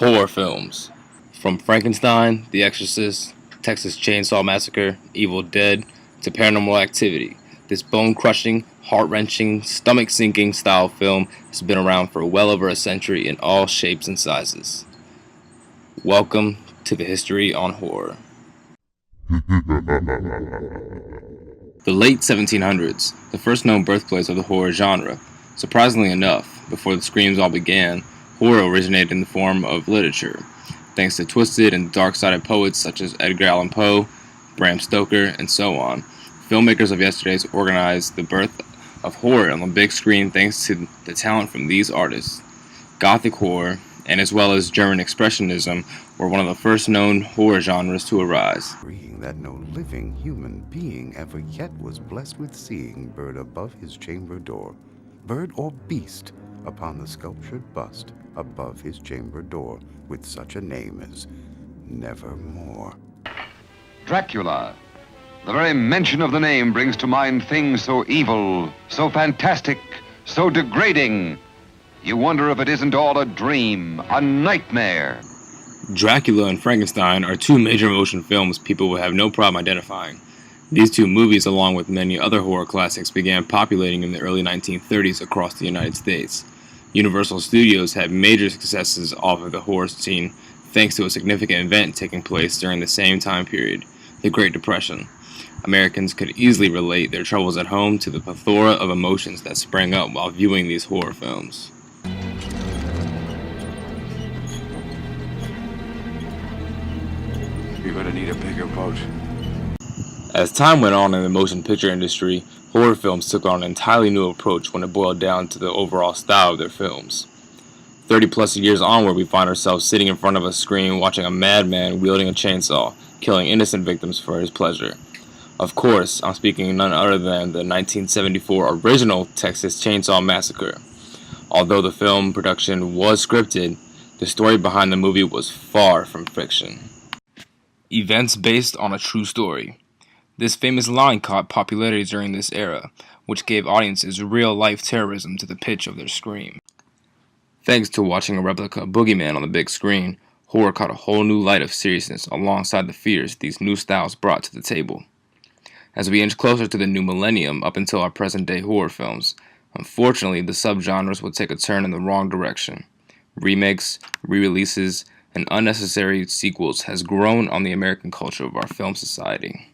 Horror films. From Frankenstein, The Exorcist, Texas Chainsaw Massacre, Evil Dead, to Paranormal Activity, this bone-crushing, heart-wrenching, stomach-sinking style film has been around for well over a century in all shapes and sizes. Welcome to the History on Horror. The late 1700s, the first known birthplace of the horror genre. Surprisingly enough, before the screams all began, horror originated in the form of literature, thanks to twisted and dark-sided poets such as Edgar Allan Poe, Bram Stoker, and so on. Filmmakers of yesterday organized the birth of horror on the big screen thanks to the talent from these artists. Gothic horror, and as well as German Expressionism, were one of the first known horror genres to arise. That no living human being ever yet was blessed with seeing bird above his chamber door, bird or beast upon the sculptured bust above his chamber door, with such a name as Nevermore. Dracula. The very mention of the name brings to mind things so evil, so fantastic, so degrading. You wonder if it isn't all a dream, a nightmare. Dracula and Frankenstein are two major motion films people would have no problem identifying. These two movies, along with many other horror classics, began populating in the early 1930s across the United States. Universal Studios had major successes off of the horror scene thanks to a significant event taking place during the same time period, the Great Depression. Americans could easily relate their troubles at home to the plethora of emotions that sprang up while viewing these horror films. You're gonna need a bigger boat. As time went on in the motion picture industry, horror films took on an entirely new approach when it boiled down to the overall style of their films. 30 plus years onward, we find ourselves sitting in front of a screen watching a madman wielding a chainsaw, killing innocent victims for his pleasure. Of course, I'm speaking none other than the 1974 original Texas Chainsaw Massacre. Although the film production was scripted, the story behind the movie was far from fiction. Events based on a true story. This famous line caught popularity during this era, which gave audiences real-life terrorism to the pitch of their scream. Thanks to watching a replica boogeyman on the big screen, horror caught a whole new light of seriousness alongside the fears these new styles brought to the table. As we inch closer to the new millennium up until our present-day horror films, unfortunately the subgenres would take a turn in the wrong direction. Remakes, re-releases, and unnecessary sequels has grown on the American culture of our film society.